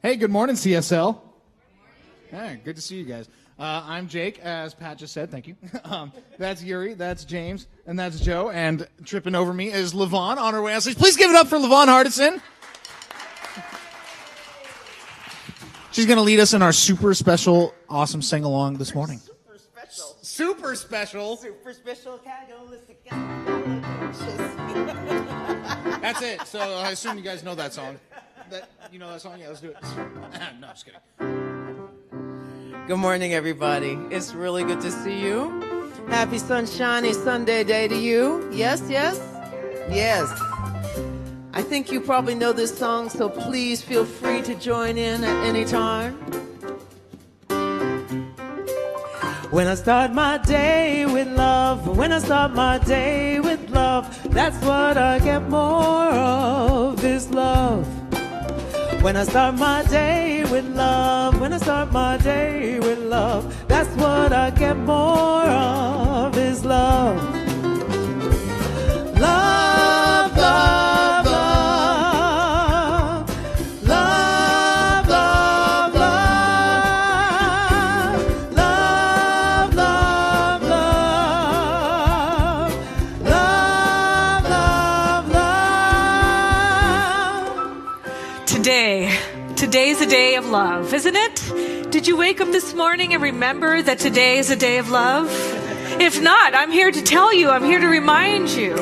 Hey, good morning, CSL. Hey, good to see you guys. I'm Jake, as Pat just said. Thank you. That's Yuri, that's James, and that's Joe. And tripping over me is LaVon on her way on stage. Please give it up for LaVon Hardison. She's going to lead us in our super special, awesome sing-along this morning. Super special. Super special. Super special. That's it. So I assume you guys know that song. You know that song? Yeah, let's do it. No, just kidding. Good morning, everybody. It's really good to see you. Happy sunshiny Sunday day to you. Yes, yes, yes. I think you probably know this song, so please feel free to join in at any time. When I start my day with love, when I start my day with love, that's what I get more of, is love. When I start my day with love, when I start my day with love, that's what I get more of, is love. Love, love, love. Love, love, love. Love, love, love. Love, love, love. Today's a day of love, isn't it? Did you wake up this morning and remember that today is a day of love? If not, I'm here to tell you, I'm here to remind you.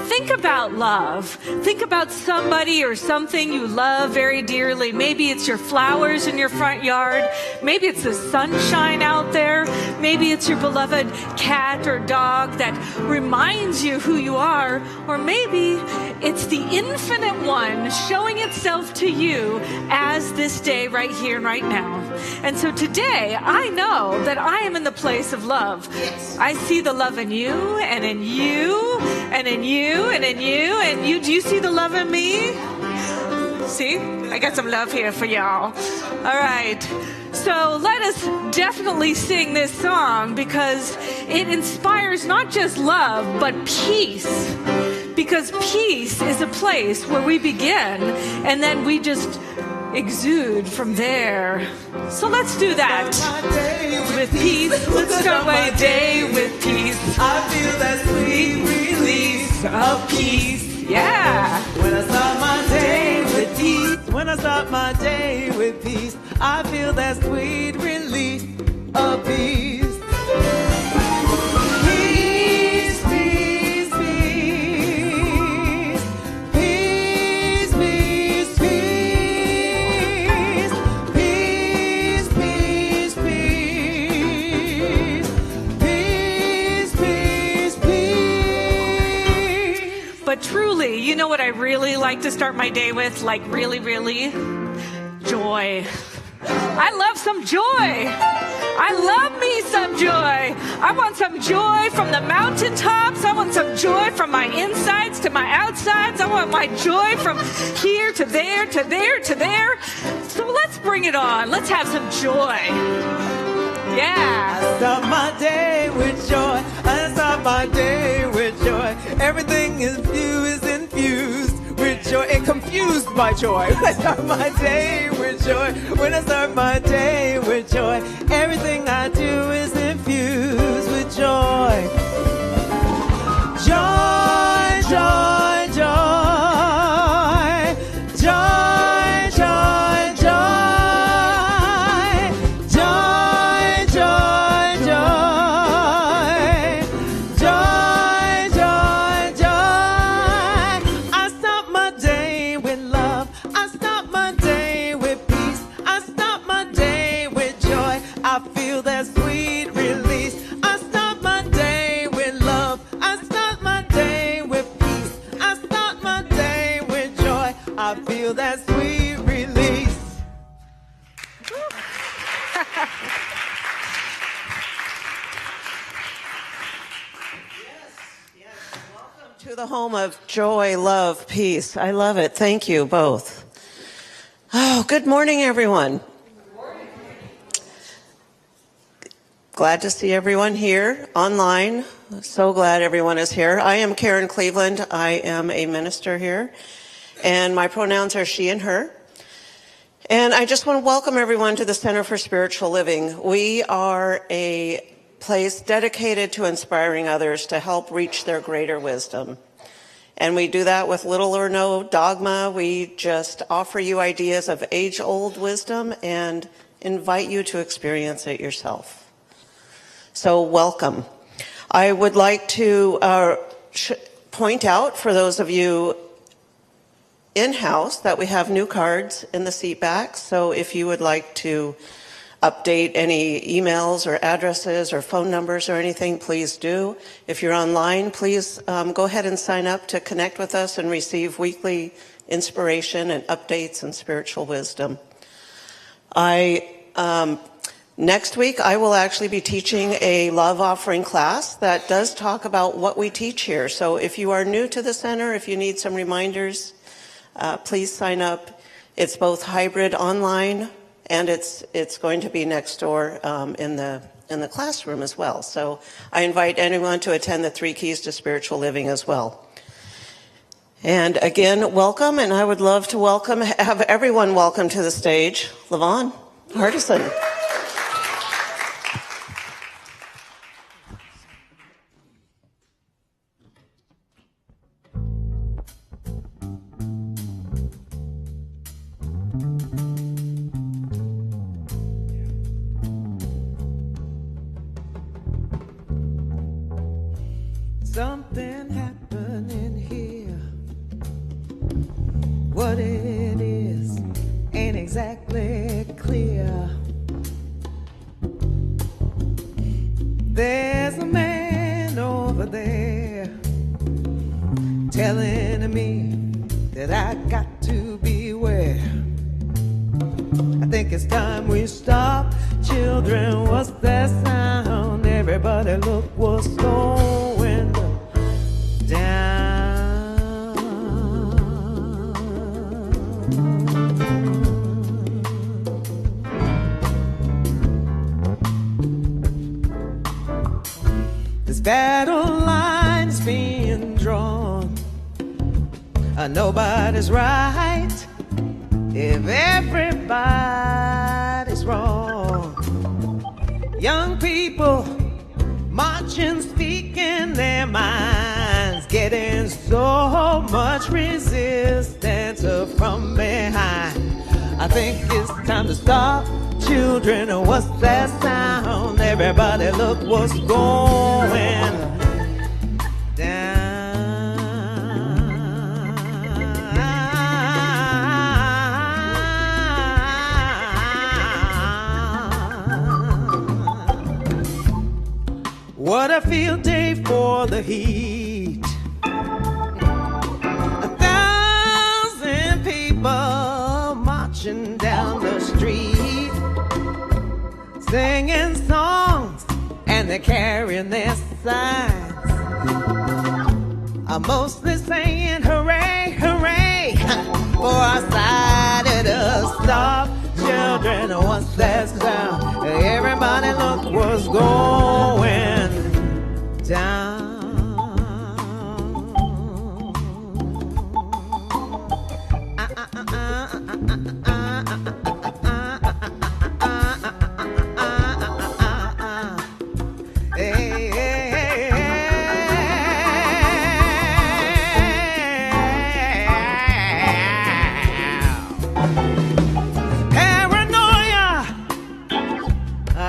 Think about love. Think about somebody or something you love very dearly. Maybe it's your flowers in your front yard. Maybe it's the sunshine out there. Maybe it's your beloved cat or dog that reminds you who you are. Or maybe it's the infinite one showing itself to you as this day right here and right now. And so today, I know that I am in the place of love. Yes. I see the love in you, and in you, and in you, and in you, and you. Do you see the love in me? See? I got some love here for y'all. All right. So let us definitely sing this song because it inspires not just love, but peace. Because peace is a place where we begin, and then we just exude from there. So let's do that. With peace, let's start my day with peace. I feel that sweet release of peace. Yeah. When I start my day with peace, when I start my day with peace, I feel that sweet release of peace. Peace, peace, peace. Peace, peace, peace. Peace, peace, peace. Peace, peace, peace. But truly, you know what I really like to start my day with? Like really, really? Joy. I love some joy. I love me some joy. I want some joy from the mountaintops. I want some joy from my insides to my outsides. I want my joy from here to there, to there, to there. So let's bring it on. Let's have some joy. Yeah. I start my day with joy. I start my day with joy. Everything is infused with joy and confused by joy. When I start my day with joy. When I start my day with joy. Everything I do is infused with joy. Joy, joy, joy. Joy, joy, joy. Joy, joy, joy. Joy, joy, joy. I start my day with love. I start my day with peace. I start my day with joy. I feel that sweet release. I start my day with love. I start my day with peace. I start my day with joy. I feel that sweet release. Yes. Welcome to the home of joy, love, peace. I love it. Thank you both. Oh, good morning, everyone. Glad to see everyone here online. So glad everyone is here. I am Karen Cleveland. I am a minister here, and my pronouns are she and her. And I just want to welcome everyone to the Center for Spiritual Living. We are a place dedicated to inspiring others to help reach their greater wisdom. And we do that with little or no dogma. We just offer you ideas of age-old wisdom and invite you to experience it yourself. So welcome. I would like to point out for those of you in-house that we have new cards in the seat back. So if you would like to update any emails or addresses or phone numbers or anything, please do. If you're online, please go ahead and sign up to connect with us and receive weekly inspiration and updates and spiritual wisdom. Next week, I will actually be teaching a love offering class that does talk about what we teach here. So if you are new to the center, if you need some reminders, please sign up. It's both hybrid online and it's going to be next door in the classroom as well. So I invite anyone to attend the 3 Keys to Spiritual Living as well. And again, welcome, and I would love to have everyone welcome to the stage, LaVon, Hardison. Something happening here. What it is ain't exactly clear. There's a man over there telling me that I got to beware. I think it's time we stop. Children, what's that sound? Everybody look what's going down. This battle line's being drawn. Nobody's right if everybody's wrong. Young people marching, speaking their minds, getting so much resistance from behind. I think it's time to stop. Children, what's that sound? Everybody look what's going down. What a field day for the heat. 1,000 people marching down the street, singing songs, and they're carrying their signs. I'm mostly saying hooray, hooray, for our side of the stop. Children, what's that sound? Everybody look what's going down.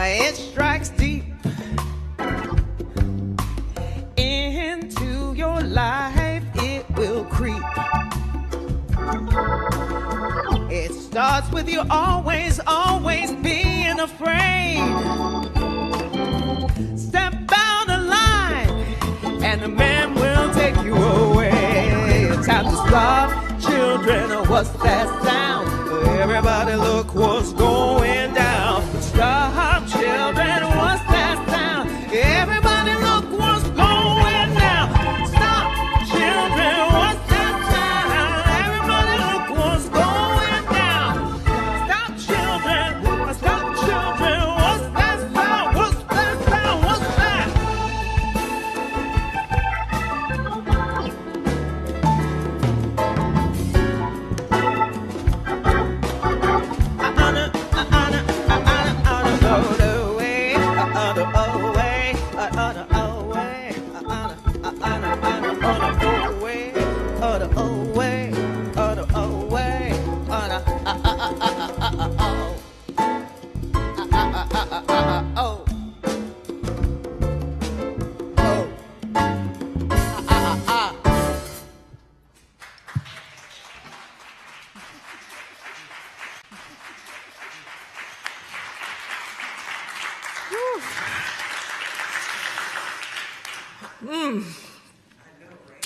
It strikes deep into your life, it will creep. It starts with you always, always being afraid. Step out of line and the man will take you away. It's time to stop. Children, what's that sound? Everybody look what's going down. Stop, children, what's that sound? Everybody look what's going down. Stop, children, what's that sound? Everybody look what's going down. Stop, children, what's that sound? What's that sound? What's that?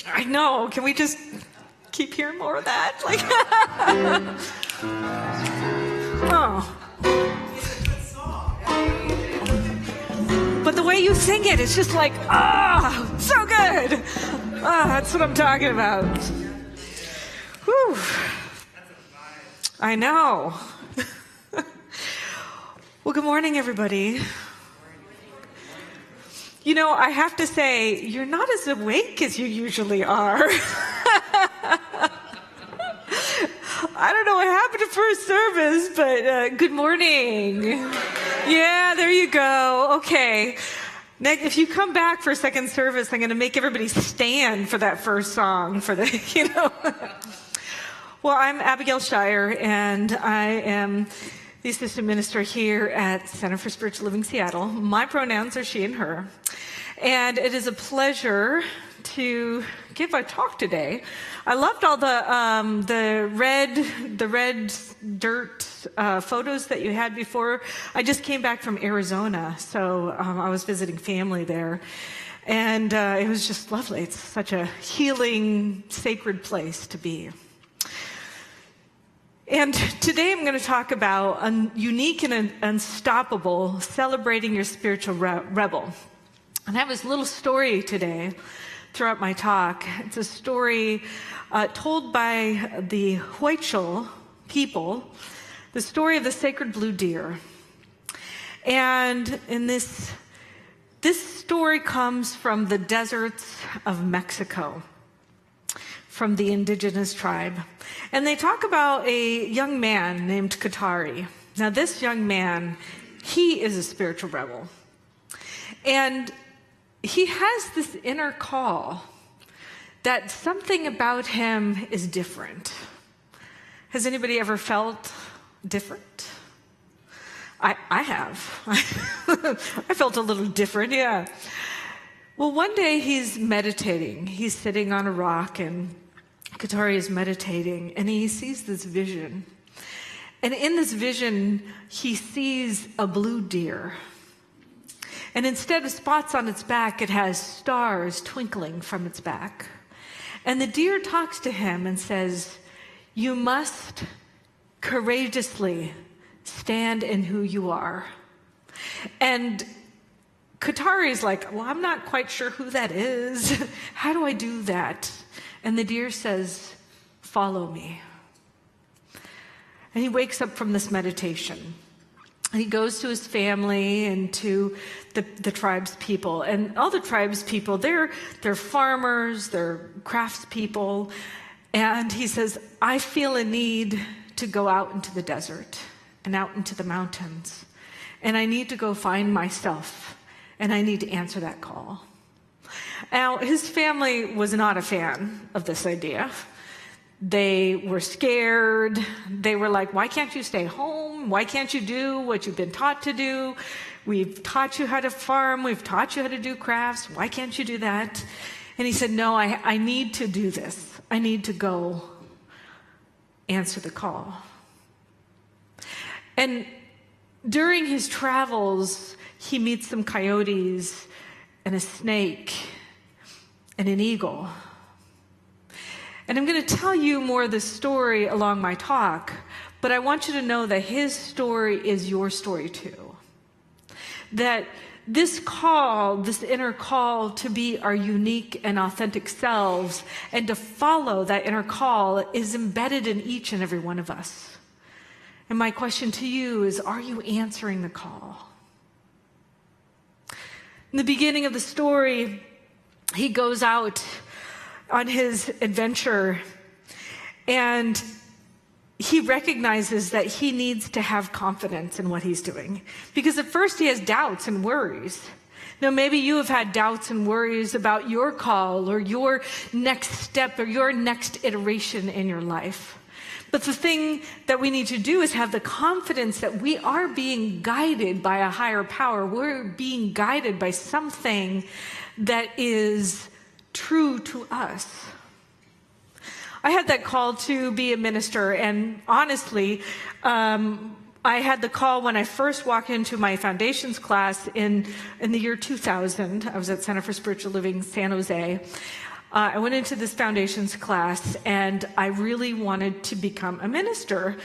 I know. Can we just keep hearing more of that? Like, oh. But the way you sing it, it's just like, so good. That's what I'm talking about. Whew. I know. Well, good morning, everybody. You know, I have to say, you're not as awake as you usually are. I don't know what happened to first service, but good morning. Yeah, there you go. Okay. Next, if you come back for second service, I'm going to make everybody stand for that first song for the, you know. Well, I'm Abigail Schairer, and I am the assistant minister here at Center for Spiritual Living Seattle. My pronouns are she and her. And it is a pleasure to give a talk today. I loved all the red dirt photos that you had before. I just came back from Arizona, so I was visiting family there. And it was just lovely. It's such a healing, sacred place to be. And today I'm going to talk about unique and unstoppable, celebrating your spiritual rebel. And I have this little story today throughout my talk. It's a story told by the Huichol people, the story of the sacred blue deer. And in this story comes from the deserts of Mexico, from the indigenous tribe. And they talk about a young man named Katari. Now, this young man, he is a spiritual rebel. And he has this inner call that something about him is different. Has anybody ever felt different? I have. I felt a little different, yeah. Well, one day he's meditating. He's sitting on a rock, and Katari is meditating, and he sees this vision. And in this vision, he sees a blue deer. And instead of spots on its back, it has stars twinkling from its back. And the deer talks to him and says, "You must courageously stand in who you are." And Katari's like, "Well, I'm not quite sure who that is. How do I do that?" And the deer says, "Follow me." And he wakes up from this meditation. He goes to his family and to the tribe's people. And all the tribe's people, they're farmers, they're craftspeople. And he says, "I feel a need to go out into the desert and out into the mountains. And I need to go find myself. And I need to answer that call." Now, his family was not a fan of this idea. They were scared. They were like, "Why can't you stay home? Why can't you do what you've been taught to do? We've taught you how to farm. We've taught you how to do crafts. Why can't you do that?" And he said, "No, I need to do this. I need to go answer the call." And during his travels, he meets some coyotes and a snake and an eagle. And I'm going to tell you more of the story along my talk, but I want you to know that his story is your story too. That this call, this inner call to be our unique and authentic selves and to follow that inner call is embedded in each and every one of us. And my question to you is, are you answering the call? In the beginning of the story, he goes out on his adventure, and he recognizes that he needs to have confidence in what he's doing. Because at first he has doubts and worries. Now, maybe you have had doubts and worries about your call or your next step or your next iteration in your life. But the thing that we need to do is have the confidence that we are being guided by a higher power. We're being guided by something that is true to us. I had that call to be a minister, and honestly, I had the call when I first walked into my foundations class in the year 2000. I was at Center for Spiritual Living, San Jose. I went into this foundations class, and I really wanted to become a minister.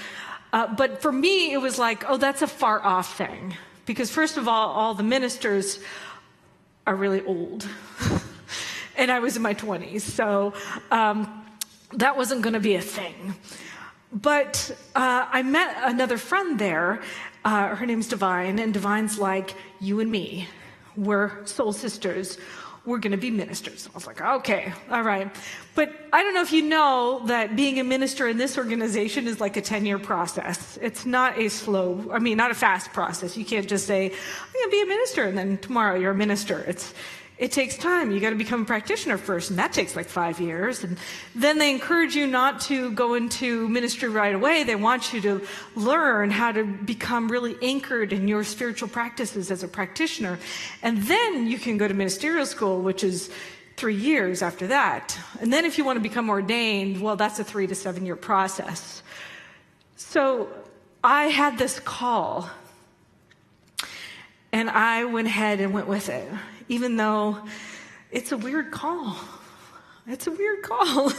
But for me, it was like, oh, that's a far-off thing. Because first of all the ministers are really old. And I was in my 20s, so that wasn't going to be a thing. But I met another friend there. Her name's Divine, and Divine's like, you and me, we're soul sisters. We're going to be ministers. I was like, okay, all right. But I don't know if you know that being a minister in this organization is like a 10-year process. It's not a not a fast process. You can't just say, I'm going to be a minister, and then tomorrow you're a minister. It takes time. You got to become a practitioner first, and that takes like 5 years. And then they encourage you not to go into ministry right away. They want you to learn how to become really anchored in your spiritual practices as a practitioner. And then you can go to ministerial school, which is 3 years after that. And then if you want to become ordained, well, that's a 3 to 7 year process. So I had this call, and I went ahead and went with it. Even though it's a weird call. It's a weird call.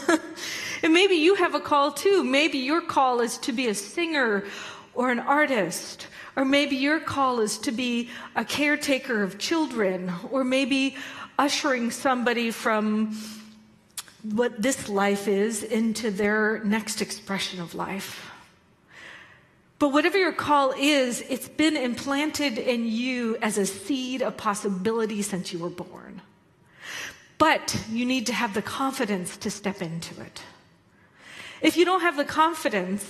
And maybe you have a call too. Maybe your call is to be a singer or an artist. Or maybe your call is to be a caretaker of children. Or maybe ushering somebody from what this life is into their next expression of life. But whatever your call is, it's been implanted in you as a seed of possibility since you were born. But you need to have the confidence to step into it. If you don't have the confidence,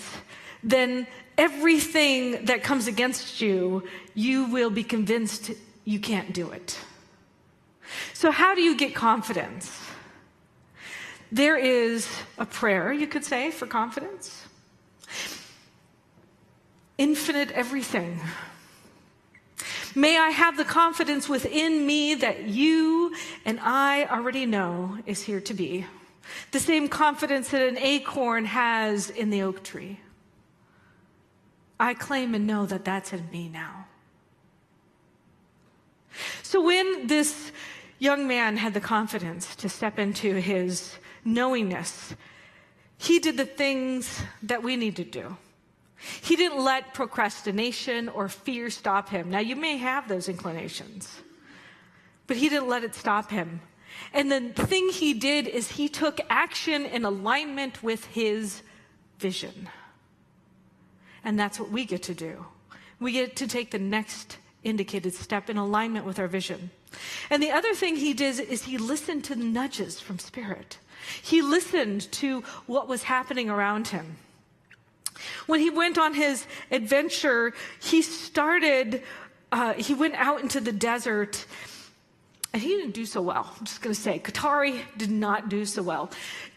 then everything that comes against you, you will be convinced you can't do it. So how do you get confidence? There is a prayer, you could say, for confidence. Infinite everything. May I have the confidence within me that you and I already know is here to be. The same confidence that an acorn has in the oak tree. I claim and know that that's in me now. So when this young man had the confidence to step into his knowingness, he did the things that we need to do. He didn't let procrastination or fear stop him. Now, you may have those inclinations, but he didn't let it stop him. And the thing he did is he took action in alignment with his vision. And that's what we get to do. We get to take the next indicated step in alignment with our vision. And the other thing he did is he listened to the nudges from Spirit. He listened to what was happening around him. When he went on his adventure, he went out into the desert, and he didn't do so well. I'm just going to say, Qatari did not do so well.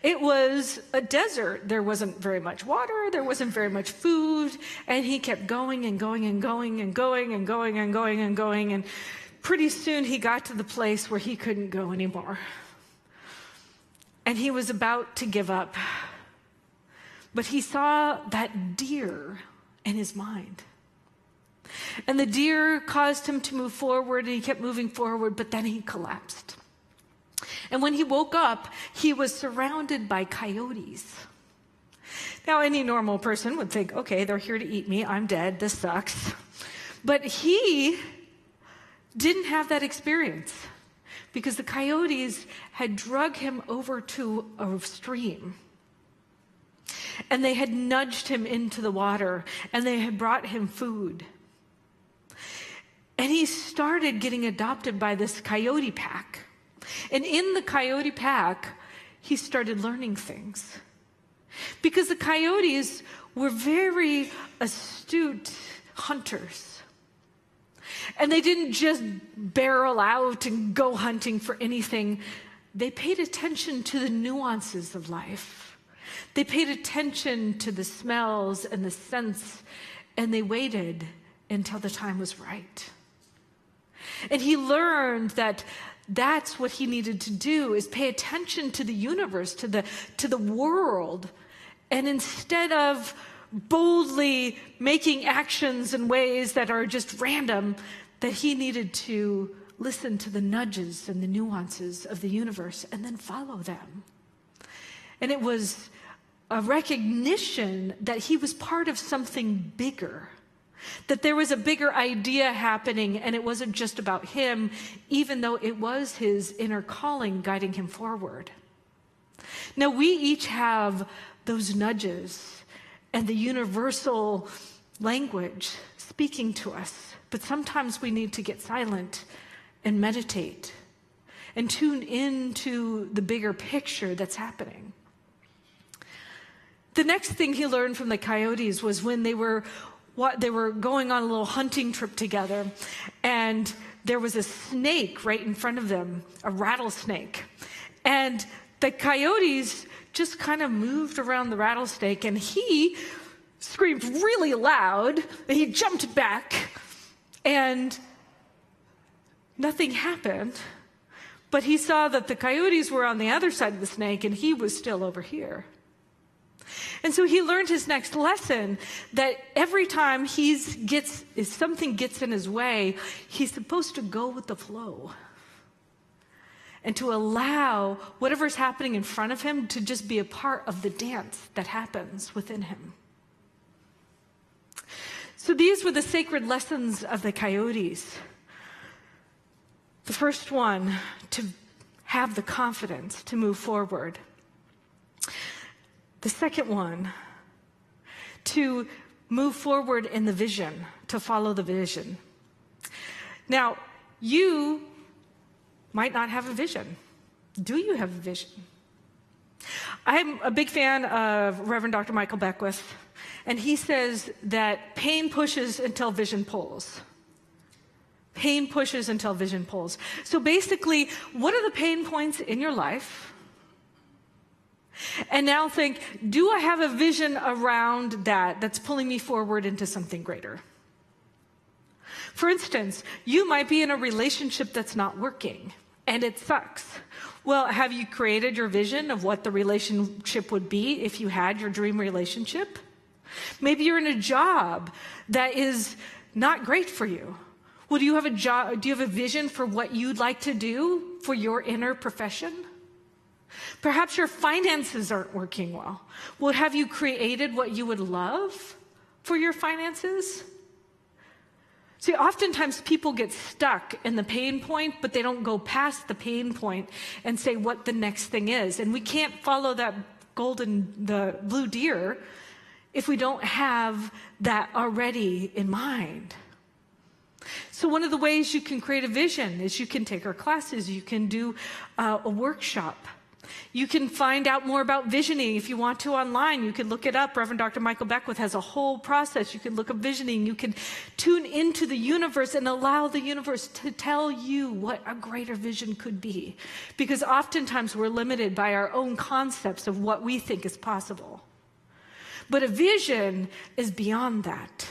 It was a desert. There wasn't very much water. There wasn't very much food. And he kept going and going and going and going and going and going and going. And pretty soon he got to the place where he couldn't go anymore. And he was about to give up. But he saw that deer in his mind. And the deer caused him to move forward, and he kept moving forward, but then he collapsed. And when he woke up, he was surrounded by coyotes. Now, any normal person would think, okay, they're here to eat me. I'm dead. This sucks. But he didn't have that experience because the coyotes had dragged him over to a stream. And they had nudged him into the water, and they had brought him food. And he started getting adopted by this coyote pack. And in the coyote pack, he started learning things. Because the coyotes were very astute hunters. And they didn't just barrel out and go hunting for anything. They paid attention to the nuances of life. They paid attention to the smells and the scents, and they waited until the time was right. And he learned that that's what he needed to do, is pay attention to the universe, to the world. And instead of boldly making actions in ways that are just random, that he needed to listen to the nudges and the nuances of the universe and then follow them. And it was a recognition that he was part of something bigger, that there was a bigger idea happening, and it wasn't just about him, even though it was his inner calling guiding him forward. Now, we each have those nudges and the universal language speaking to us, but sometimes we need to get silent and meditate and tune into the bigger picture that's happening. The next thing he learned from the coyotes was when they were going on a little hunting trip together, and there was a snake right in front of them, a rattlesnake. And the coyotes just kind of moved around the rattlesnake, and he screamed really loud, and he jumped back, and nothing happened. But he saw that the coyotes were on the other side of the snake, and he was still over here. And so he learned his next lesson, that every time if something gets in his way, he's supposed to go with the flow and to allow whatever's happening in front of him to just be a part of the dance that happens within him. So these were the sacred lessons of the coyotes. The first one, to have the confidence to move forward. The second one, to move forward in the vision, to follow the vision. Now, you might not have a vision. Do you have a vision? I'm a big fan of Reverend Dr. Michael Beckwith, and he says that pain pushes until vision pulls. Pain pushes until vision pulls. So basically, what are the pain points in your life? And now think, do I have a vision around that that's pulling me forward into something greater? For instance, you might be in a relationship that's not working, and it sucks. Well, have you created your vision of what the relationship would be if you had your dream relationship? Maybe you're in a job that is not great for you. Well, do you have a job? Do you have a vision for what you'd like to do for your inner profession? Perhaps your finances aren't working well. Well, have you created what you would love for your finances? See, oftentimes people get stuck in the pain point, but they don't go past the pain point and say what the next thing is. And we can't follow the blue deer if we don't have that already in mind. So one of the ways you can create a vision is you can take our classes, you can do a workshop. You can find out more about visioning if you want to online. You can look it up. Reverend Dr. Michael Beckwith has a whole process. You can look up visioning. You can tune into the universe and allow the universe to tell you what a greater vision could be. Because oftentimes we're limited by our own concepts of what we think is possible. But a vision is beyond that.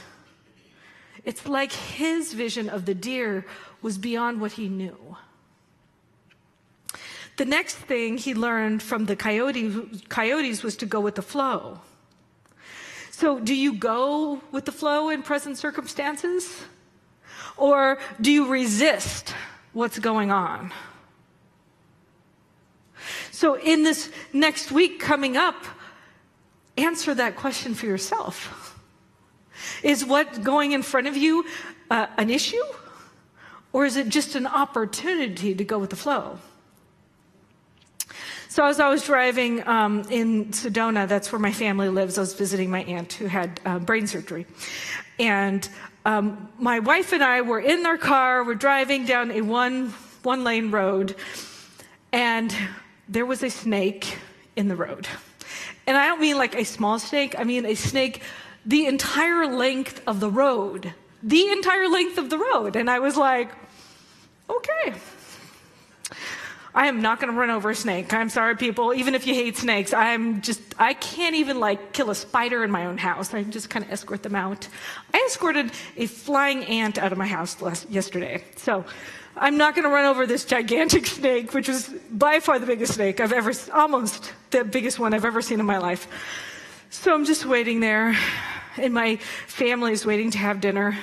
It's like his vision of the deer was beyond what he knew. The next thing he learned from the coyotes was to go with the flow. So do you go with the flow in present circumstances? Or do you resist what's going on? So in this next week coming up, answer that question for yourself. Is what's going in front of you an issue? Or is it just an opportunity to go with the flow? So as I was driving in Sedona, that's where my family lives, I was visiting my aunt who had brain surgery. And my wife and I were in our car, we're driving down a one-lane road, and there was a snake in the road. And I don't mean like a small snake, I mean a snake the entire length of the road. The entire length of the road. And I was like, okay. I am not going to run over a snake. I'm sorry, people. Even if you hate snakes, I can't even like kill a spider in my own house. I just kind of escort them out. I escorted a flying ant out of my house yesterday. So I'm not going to run over this gigantic snake, which was by far the biggest snake almost the biggest one I've ever seen in my life. So I'm just waiting there. and my family is waiting to have dinner,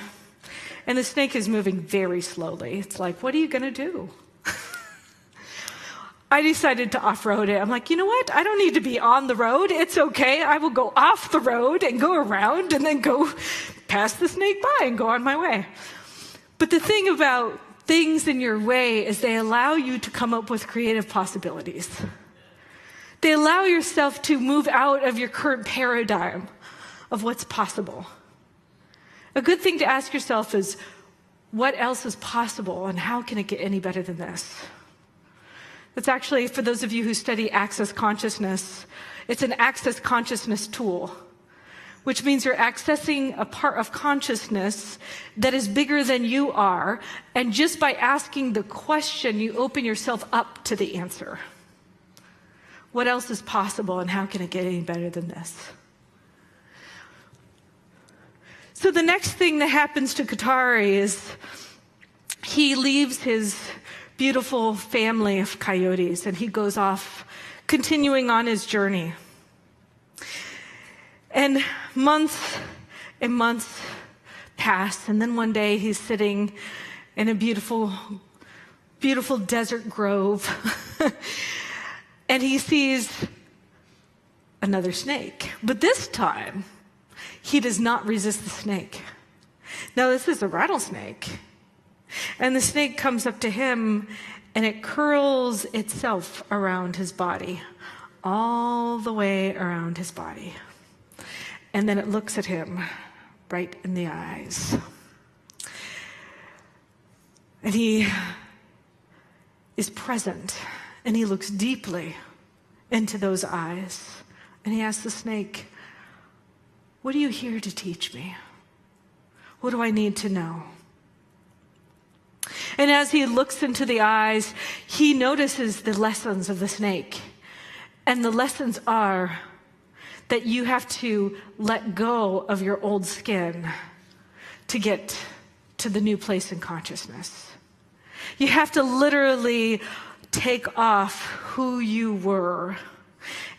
and the snake is moving very slowly. It's like, what are you going to do? I decided to off-road it. I'm like, you know what? I don't need to be on the road. It's okay. I will go off the road and go around and then go pass the snake by and go on my way. But the thing about things in your way is they allow you to come up with creative possibilities. They allow yourself to move out of your current paradigm of what's possible. A good thing to ask yourself is, what else is possible and how can it get any better than this? That's actually, for those of you who study access consciousness, it's an access consciousness tool, which means you're accessing a part of consciousness that is bigger than you are, and just by asking the question, you open yourself up to the answer. What else is possible and how can it get any better than this? So the next thing that happens to Katari is he leaves his beautiful family of coyotes and he goes off, continuing on his journey. And months pass, and then one day he's sitting in a beautiful, beautiful desert grove, and he sees another snake. But this time, he does not resist the snake. Now, this is a rattlesnake. And the snake comes up to him, and it curls itself around his body, all the way around his body. And then it looks at him right in the eyes. And he is present, and he looks deeply into those eyes. And he asks the snake, "What are you here to teach me? What do I need to know?" And as he looks into the eyes, he notices the lessons of the snake. And the lessons are that you have to let go of your old skin to get to the new place in consciousness. You have to literally take off who you were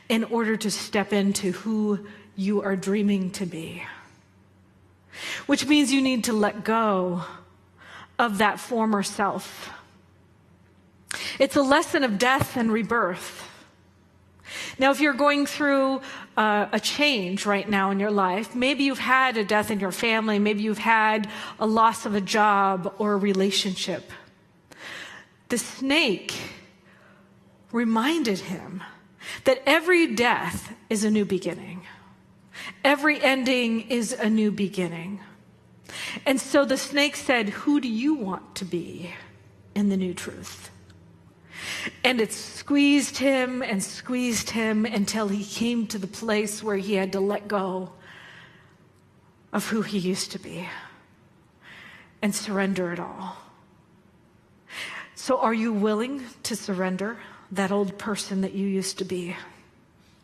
in order to step into who you are dreaming to be. Which means you need to let go of that former self. It's a lesson of death and rebirth. Now, if you're going through a change right now in your life, maybe you've had a death in your family, maybe you've had a loss of a job or a relationship. The snake reminded him that every death is a new beginning. Every ending is a new beginning. And so the snake said, "Who do you want to be in the new truth?" And it squeezed him until he came to the place where he had to let go of who he used to be and surrender it all. So are you willing to surrender that old person that you used to be?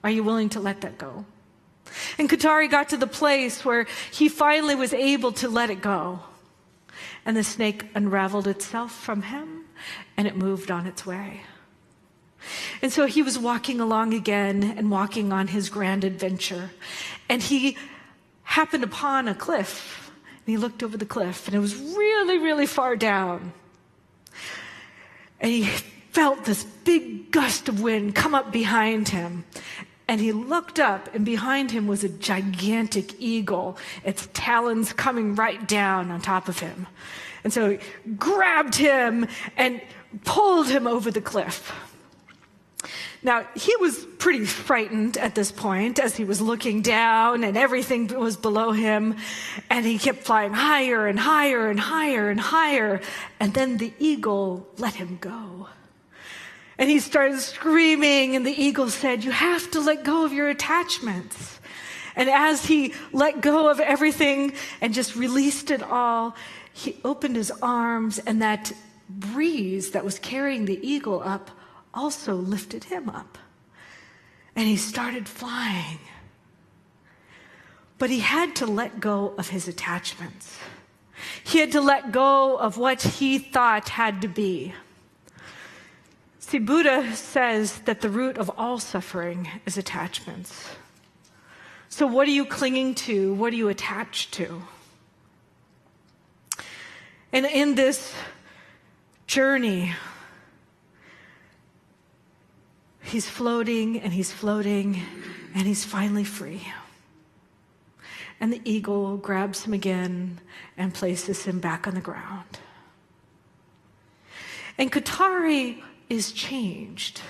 Are you willing to let that go? And Katari got to the place where he finally was able to let it go. And the snake unraveled itself from him, and it moved on its way. And so he was walking along again and walking on his grand adventure. And he happened upon a cliff. And he looked over the cliff, and it was really, really far down. And he felt this big gust of wind come up behind him. And he looked up, and behind him was a gigantic eagle, its talons coming right down on top of him. And so he grabbed him and pulled him over the cliff. Now, he was pretty frightened at this point as he was looking down and everything was below him. And he kept flying higher and higher and higher and higher. And then the eagle let him go. And he started screaming, and the eagle said, "You have to let go of your attachments." And as he let go of everything and just released it all, he opened his arms, and that breeze that was carrying the eagle up also lifted him up. And he started flying. But he had to let go of his attachments. He had to let go of what he thought had to be. See, Buddha says that the root of all suffering is attachments. So what are you clinging to? What are you attached to? And in this journey, he's floating and he's floating and he's finally free. And the eagle grabs him again and places him back on the ground. And Katari is changed.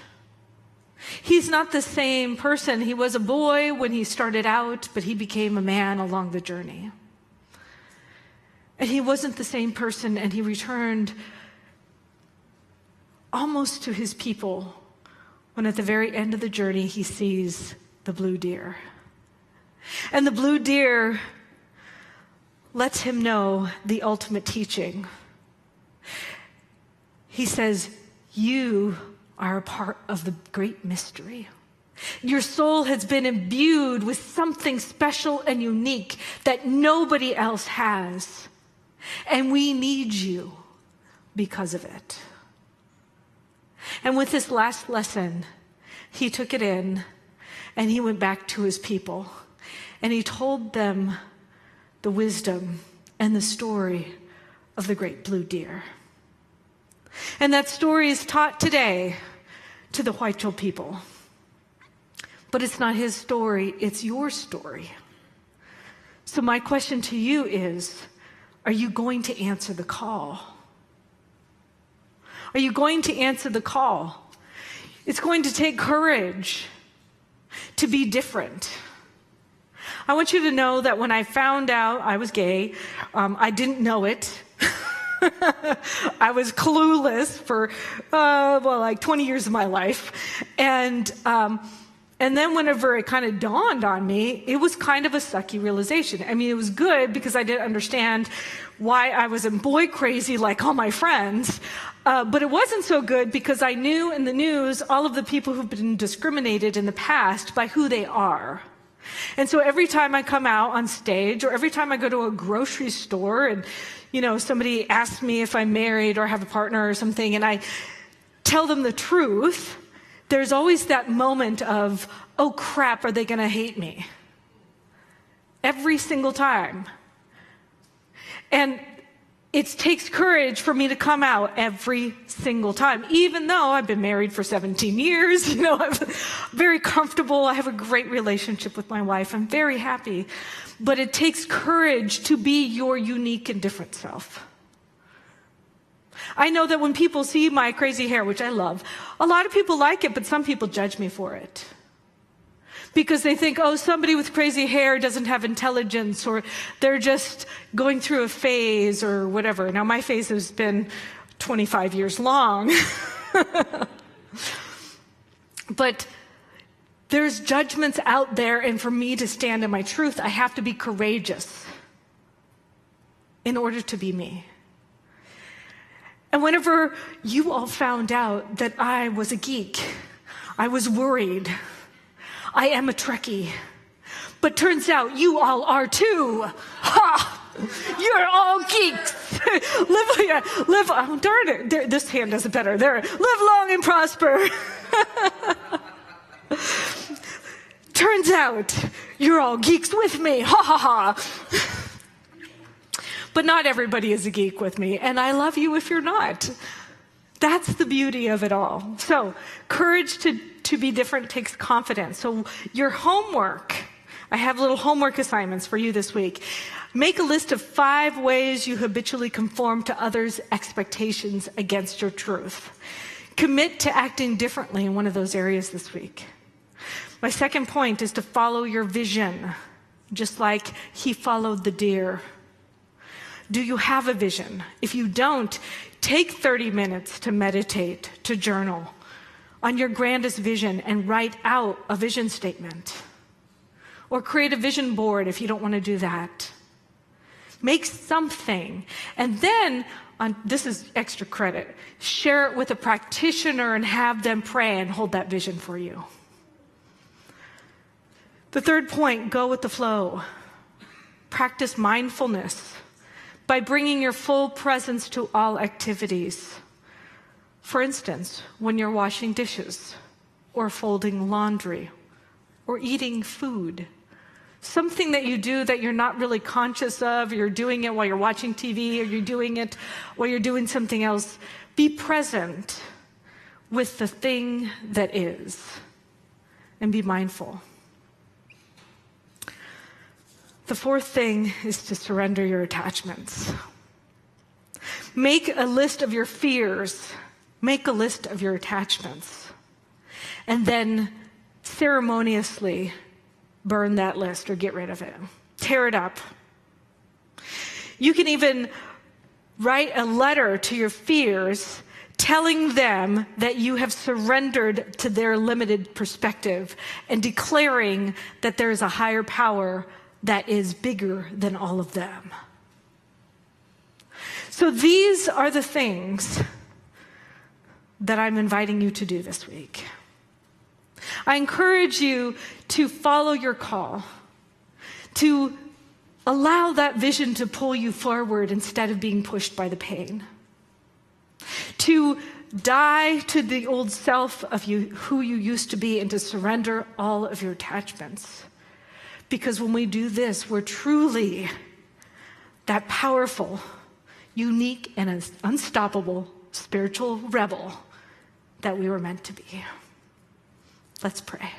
He's not the same person. He was a boy when he started out, but he became a man along the journey. And he wasn't the same person, and he returned almost to his people when at the very end of the journey he sees the blue deer. And the blue deer lets him know the ultimate teaching. He says, you are a part of the great mystery. Your soul has been imbued with something special and unique that nobody else has. And we need you because of it. And with this last lesson, he took it in and he went back to his people. And he told them the wisdom and the story of the great blue deer. And that story is taught today to the Huaychol people. But it's not his story, it's your story. So my question to you is, are you going to answer the call? Are you going to answer the call? It's going to take courage to be different. I want you to know that when I found out I was gay, I didn't know it. I was clueless for, like 20 years of my life. And then whenever it kind of dawned on me, it was kind of a sucky realization. I mean, it was good because I didn't understand why I wasn't boy crazy like all my friends. But it wasn't so good because I knew in the news all of the people who've been discriminated in the past by who they are. And so every time I come out on stage or every time I go to a grocery store and, somebody asks me if I'm married or have a partner or something and I tell them the truth, there's always that moment of, oh crap, are they going to hate me? Every single time. And it takes courage for me to come out every single time, even though I've been married for 17 years. I'm very comfortable. I have a great relationship with my wife. I'm very happy. But it takes courage to be your unique and different self. I know that when people see my crazy hair, which I love, a lot of people like it, but some people judge me for it. Because they think, oh, somebody with crazy hair doesn't have intelligence, or they're just going through a phase or whatever. Now, my phase has been 25 years long. But there's judgments out there, and for me to stand in my truth, I have to be courageous in order to be me. And whenever you all found out that I was a geek, I was worried. I am a Trekkie. But turns out you all are too. Ha! You're all geeks. live, oh, darn it. There, this hand does it better. There, live long and prosper. Turns out you're all geeks with me. Ha ha ha. But not everybody is a geek with me, and I love you if you're not. That's the beauty of it all. So, courage to be different takes confidence. So, your homework, I have little homework assignments for you this week. Make a list of 5 ways you habitually conform to others' expectations against your truth. Commit to acting differently in one of those areas this week. My second point is to follow your vision, just like he followed the deer. Do you have a vision? If you don't, take 30 minutes to meditate, to journal on your grandest vision and write out a vision statement. Or create a vision board if you don't want to do that. Make something. And then, this is extra credit, share it with a practitioner and have them pray and hold that vision for you. The third point, go with the flow. Practice mindfulness by bringing your full presence to all activities. For instance, when you're washing dishes, or folding laundry, or eating food, something that you do that you're not really conscious of, or you're doing it while you're watching TV, or you're doing it while you're doing something else, be present with the thing that is, and be mindful. The fourth thing is to surrender your attachments. Make a list of your fears. Make a list of your attachments. And then ceremoniously burn that list or get rid of it. Tear it up. You can even write a letter to your fears telling them that you have surrendered to their limited perspective and declaring that there is a higher power that is bigger than all of them. So these are the things that I'm inviting you to do this week. I encourage you to follow your call, to allow that vision to pull you forward instead of being pushed by the pain, to die to the old self of you, who you used to be, and to surrender all of your attachments. Because when we do this, we're truly that powerful, unique, and unstoppable spiritual rebel that we were meant to be. Let's pray.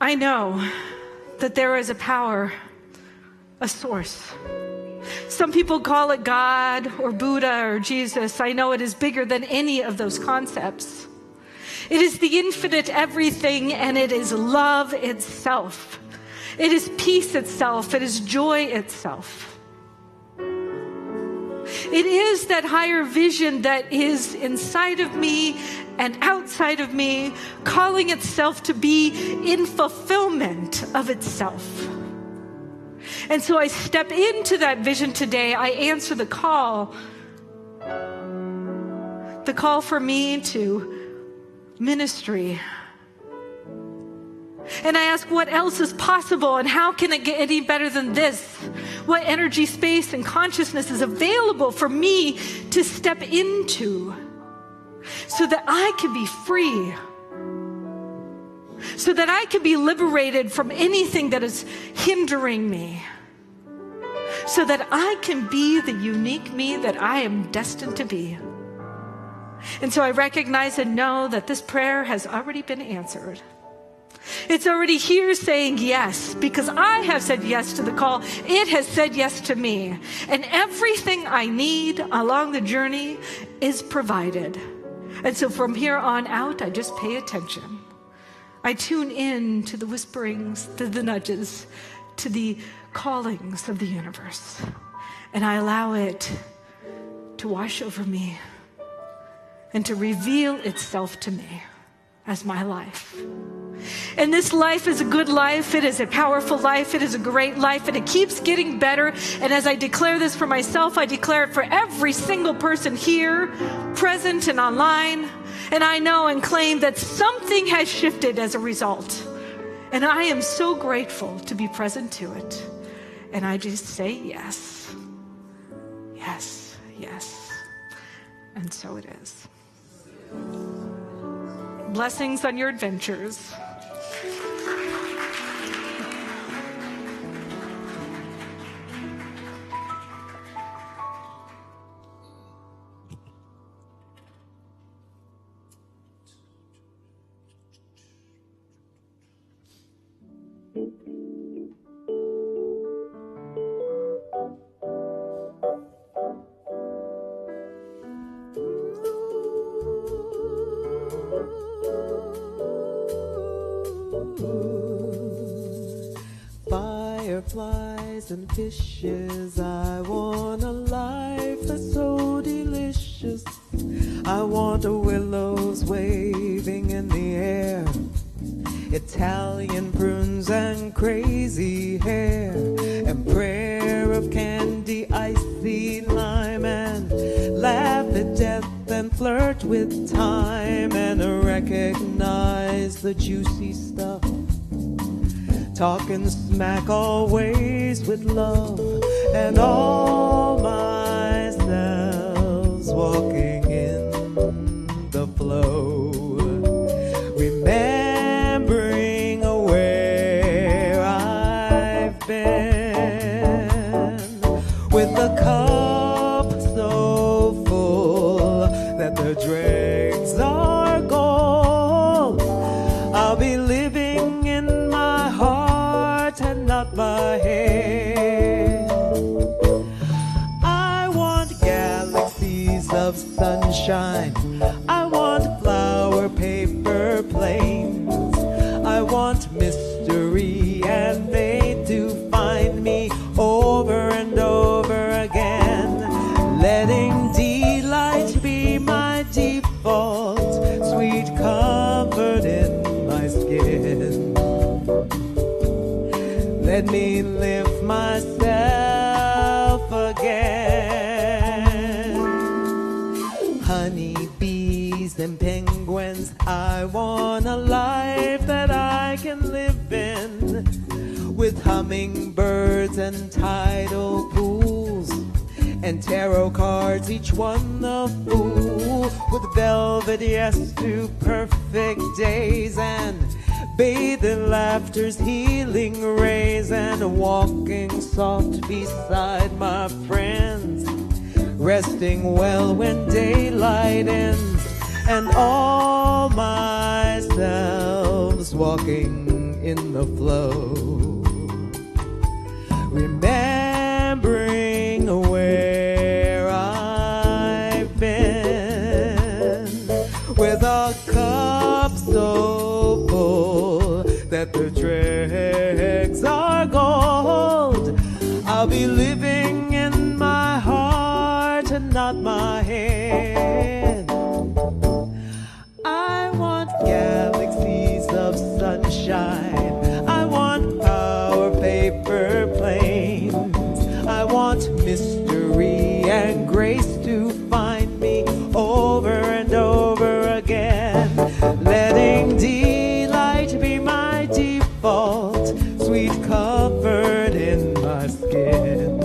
I know that there is a power, a source. Some people call it God or Buddha or Jesus. I know it is bigger than any of those concepts. It is the infinite everything, and it is love itself. It is peace itself. It is joy itself. It is that higher vision that is inside of me and outside of me, calling itself to be in fulfillment of itself. And so I step into that vision today. I answer the call for me to ministry. And I ask, what else is possible, and how can it get any better than this? What energy, space, and consciousness is available for me to step into so that I can be free, so that I can be liberated from anything that is hindering me, so that I can be the unique me that I am destined to be. And so I recognize and know that this prayer has already been answered. It's already here saying yes, because I have said yes to the call. It has said yes to me. And everything I need along the journey is provided. And so from here on out, I just pay attention. I tune in to the whisperings, to the nudges, to the callings of the universe. And I allow it to wash over me and to reveal itself to me as my life. And this life is a good life. It is a powerful life. It is a great life, and it keeps getting better. And as I declare this for myself, I declare it for every single person here, present and online. And I know and claim that something has shifted as a result. And I am so grateful to be present to it. And I just say yes, yes, yes. And so it is. Blessings on your adventures. Fireflies and fishes, I want a life that's so delicious. I want willows waving in the air, Italian prunes and crazy hair, and prayer of candy, icy lime, and laugh at death and flirt with time, and recognize the juicy stuff, talking smack always with love, and all myself walking in the flow. of sunshine. I want flower paper planes. I want mystery, and they do find me over and over again. Letting delight be my default, sweet comfort in my skin. Let me lift myself again. Honeybees and penguins, I want a life that I can live in, with hummingbirds and tidal pools, and tarot cards, each one a fool, with velvet yes to perfect days, and bathed in laughter's healing rays, and walking soft beside my friends, resting well when daylight ends, and all my selves walking in the flow, remembering where I've been, with a cup so full that the dregs are gold. I'll be living in my heart and not my head. I want galaxies of sunshine. I want power paper planes. I want mystery and grace to find me over and over again. Letting delight be my default, sweet comfort in my skin.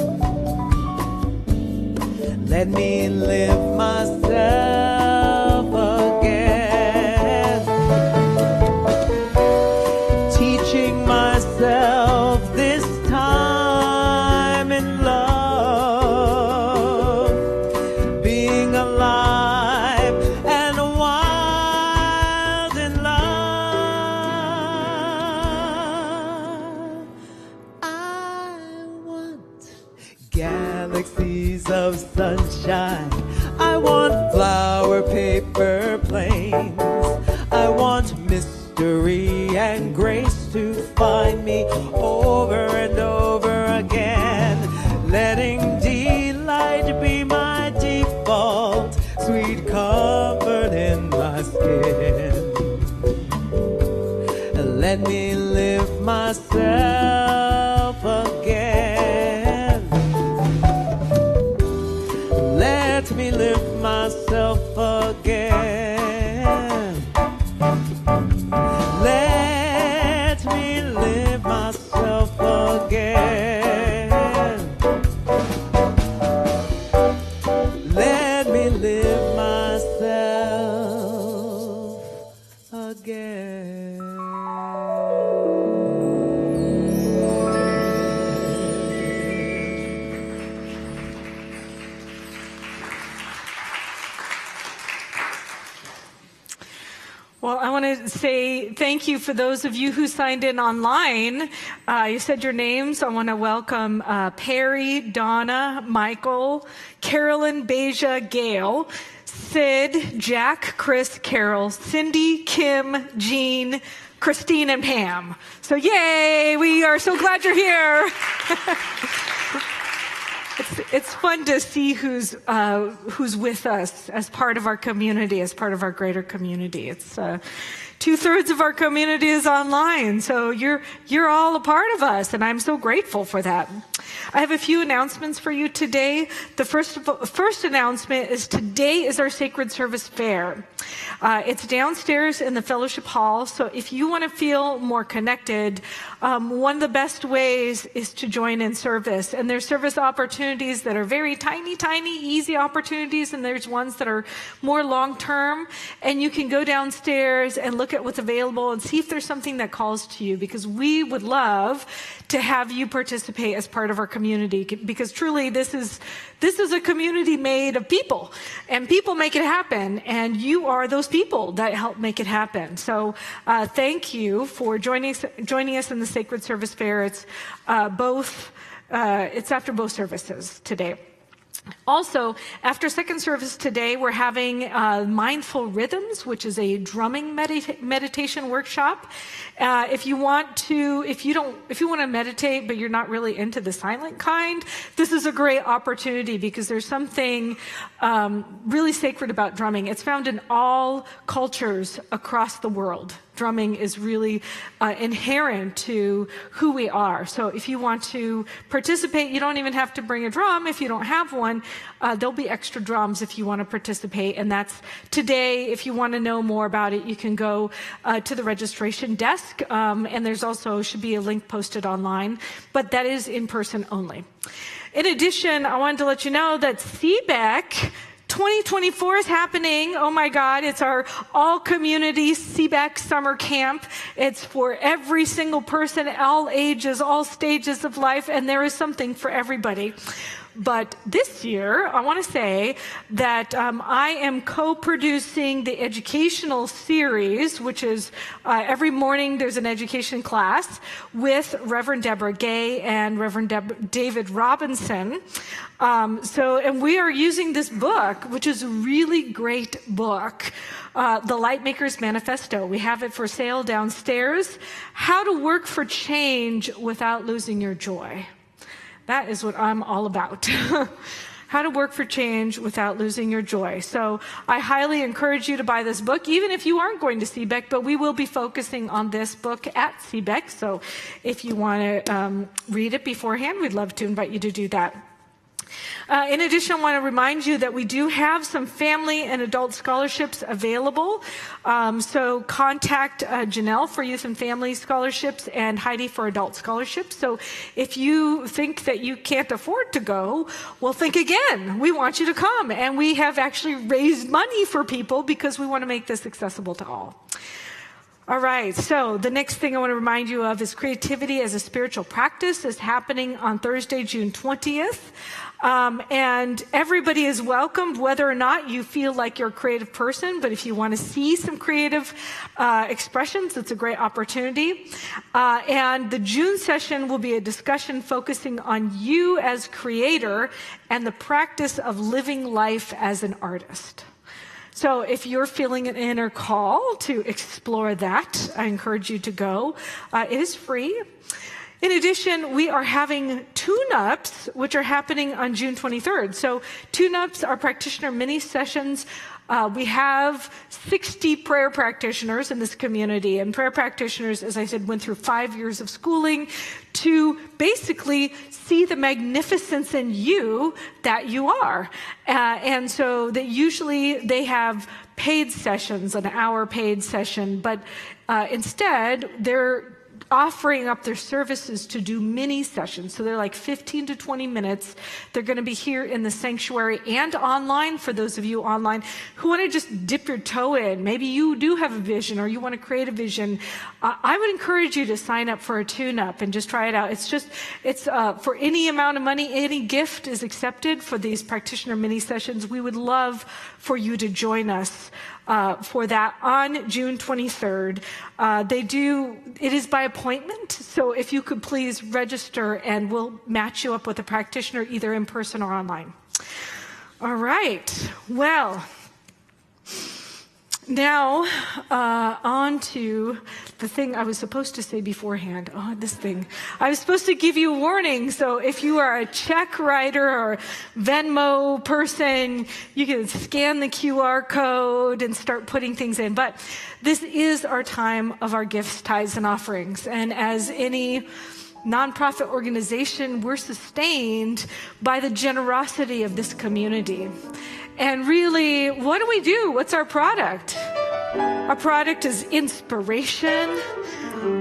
Let me live myself again. Teaching myself this time in love, being alive and wild in love. I want galaxies of sunshine. I want flower paper planes. I want mystery and grace to find me over and over again. Letting delight be my default, sweet comfort in my skin. Let me live myself again. Let me lift myself again. Let me live myself again. Let me live myself again. Well, I want to say thank you for those of you who signed in online. You said your names. I want to welcome Perry, Donna, Michael, Carolyn, Beja, Gail, Sid, Jack, Chris, Carol, Cindy, Kim, Jean, Christine, and Pam. So yay, we are so glad you're here. It's fun to see who's with us as part of our community, as part of our greater community. It's 2/3 of our community is online, so you're all a part of us, and I'm so grateful for that. I have a few announcements for you today. The first announcement is today is our Sacred Service Fair. It's downstairs in the fellowship hall, so if you want to feel more connected, one of the best ways is to join in service. And there's service opportunities that are very tiny, easy opportunities, and there's ones that are more long-term. And you can go downstairs and look at what's available and see if there's something that calls to you, because we would love to have you participate as part of our community, because truly this is a community made of people, and people make it happen, and you are those people that help make it happen. So thank you for joining us in the Sacred Service Fair. It's after both services today. Also, after second service today, we're having Mindful Rhythms, which is a drumming meditation workshop. If you want to meditate, but you're not really into the silent kind, this is a great opportunity because there's something really sacred about drumming. It's found in all cultures across the world. Drumming is really inherent to who we are. So if you want to participate, you don't even have to bring a drum. If you don't have one, there'll be extra drums if you want to participate. And that's today. If you want to know more about it, you can go to the registration desk. And there's also should be a link posted online. But that is in person only. In addition, I wanted to let you know that CBEC 2024 is happening. Oh my God, it's our all-community CBEC summer camp. It's for every single person, all ages, all stages of life, and there is something for everybody. But this year, I want to say that I am co-producing the educational series, which is every morning there's an education class with Reverend Deborah Gay and Reverend David Robinson. And we are using this book, which is a really great book, The Lightmaker's Manifesto. We have it for sale downstairs. How to work for change without losing your joy. That is what I'm all about. How to work for change without losing your joy. So I highly encourage you to buy this book, even if you aren't going to CBEC, but we will be focusing on this book at CBEC. So if you want to read it beforehand, we'd love to invite you to do that. In addition, I want to remind you that we do have some family and adult scholarships available. So contact Janelle for youth and family scholarships and Heidi for adult scholarships. So if you think that you can't afford to go, well, think again. We want you to come. And we have actually raised money for people because we want to make this accessible to all. All right, so the next thing I want to remind you of is Creativity as a Spiritual Practice is happening on Thursday, June 20th. And everybody is welcomed, whether or not you feel like you're a creative person, but if you want to see some creative expressions, it's a great opportunity. And the June session will be a discussion focusing on you as creator and the practice of living life as an artist. So if you're feeling an inner call to explore that, I encourage you to go. It is free. In addition, we are having tune-ups, which are happening on June 23rd. So tune-ups are practitioner mini sessions. We have 60 prayer practitioners in this community, and prayer practitioners, as I said, went through 5 years of schooling to basically see the magnificence in you that you are. And so that usually they have paid sessions, an hour paid session, but instead they're offering up their services to do mini sessions. So they're like 15 to 20 minutes. They're going to be here in the sanctuary and online for those of you online who want to just dip your toe in. Maybe you do have a vision or you want to create a vision. I would encourage you to sign up for a tune-up and just try it out. It's for any amount of money, any gift is accepted for these practitioner mini sessions. We would love for you to join us for that on June 23rd. It is by appointment, so if you could please register and we'll match you up with a practitioner either in person or online. All right, well, now on to the thing I was supposed to say beforehand. Oh, this thing. I was supposed to give you a warning, so if you are a check writer or Venmo person, you can scan the QR code and start putting things in. But this is our time of our gifts, tithes, and offerings. And as any nonprofit organization, we're sustained by the generosity of this community. And really, what do? What's our product? Our product is inspiration.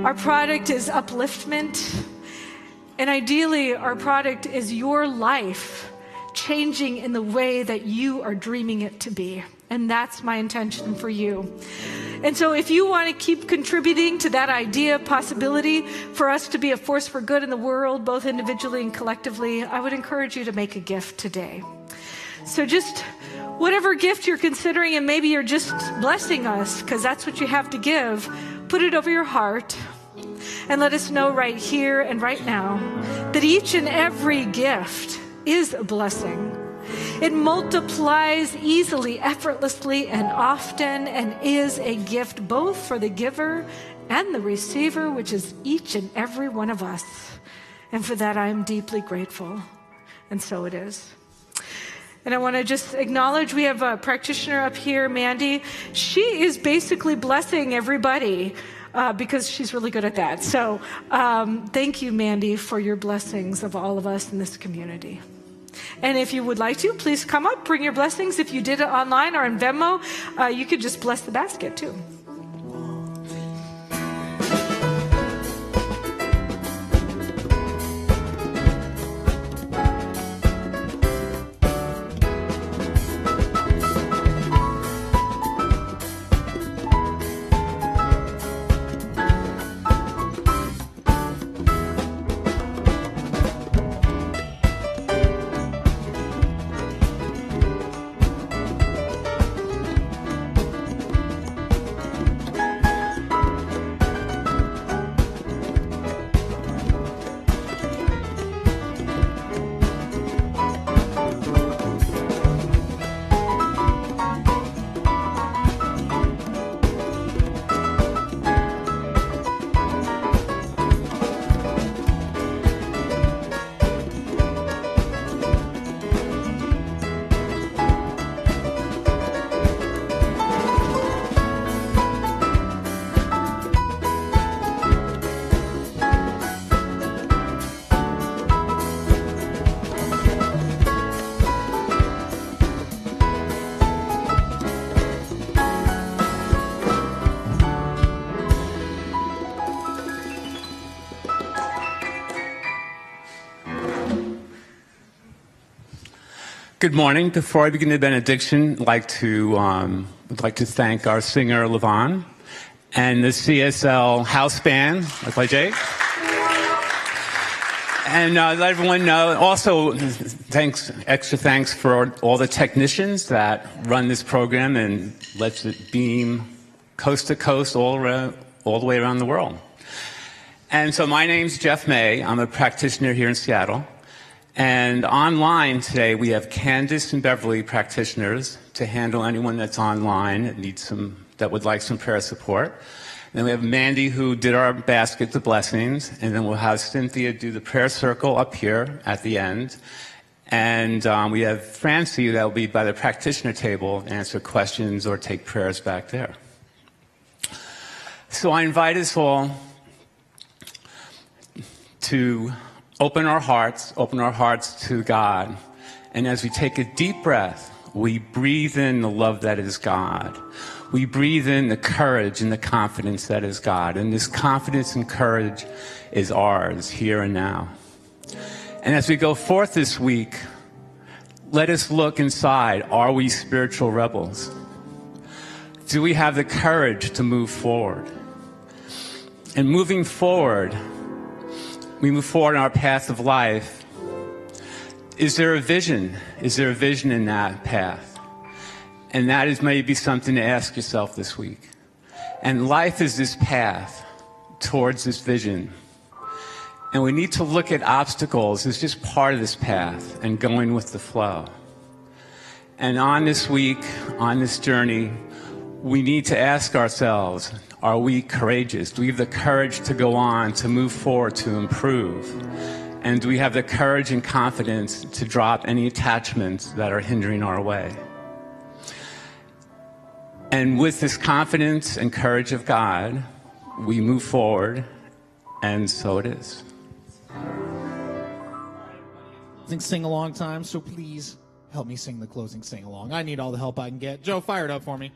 Our product is upliftment. And ideally, our product is your life changing in the way that you are dreaming it to be. And that's my intention for you. And so if you want to keep contributing to that idea, possibility for us to be a force for good in the world, both individually and collectively, I would encourage you to make a gift today. So just whatever gift you're considering, and maybe you're just blessing us because that's what you have to give, put it over your heart and let us know right here and right now that each and every gift is a blessing. It multiplies easily, effortlessly, and often, and is a gift both for the giver and the receiver, which is each and every one of us. And for that, I am deeply grateful. And so it is. And I want to just acknowledge we have a practitioner up here, Mandy. She is basically blessing everybody because she's really good at that. So thank you, Mandy, for your blessings of all of us in this community. And if you would like to, please come up, bring your blessings. If you did it online or in Venmo, you could just bless the basket too. Good morning. Before I begin the benediction, I'd like to thank our singer LaVon and the CSL house band, led by Jake. And let everyone know. Also, extra thanks for all the technicians that run this program and lets it beam coast to coast all the way around the world. And so my name's Jeff May. I'm a practitioner here in Seattle. And online today, we have Candace and Beverly practitioners to handle anyone that's online that would like some prayer support. And then we have Mandy, who did our basket, the blessings. And then we'll have Cynthia do the prayer circle up here at the end. And we have Francie that will be by the practitioner table, answer questions or take prayers back there. So I invite us all to open our hearts to God. And as we take a deep breath, we breathe in the love that is God. We breathe in the courage and the confidence that is God. And this confidence and courage is ours here and now. And as we go forth this week, let us look inside. Are we spiritual rebels? Do we have the courage to move forward? And moving forward, we move forward on our path of life. Is there a vision? Is there a vision in that path? And that is maybe something to ask yourself this week. And life is this path towards this vision. And we need to look at obstacles as just part of this path and going with the flow. And on this week, on this journey, we need to ask ourselves, are we courageous? Do we have the courage to go on, to move forward, to improve? And do we have the courage and confidence to drop any attachments that are hindering our way? And with this confidence and courage of God, we move forward, and so it is. Sing-along time, so please help me sing the closing sing-along. I need all the help I can get. Joe, fire it up for me.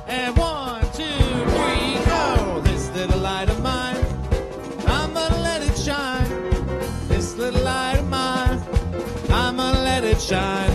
And 1, 2, 3, go! This little light of mine, I'm gonna let it shine. This little light of mine, I'm gonna let it shine.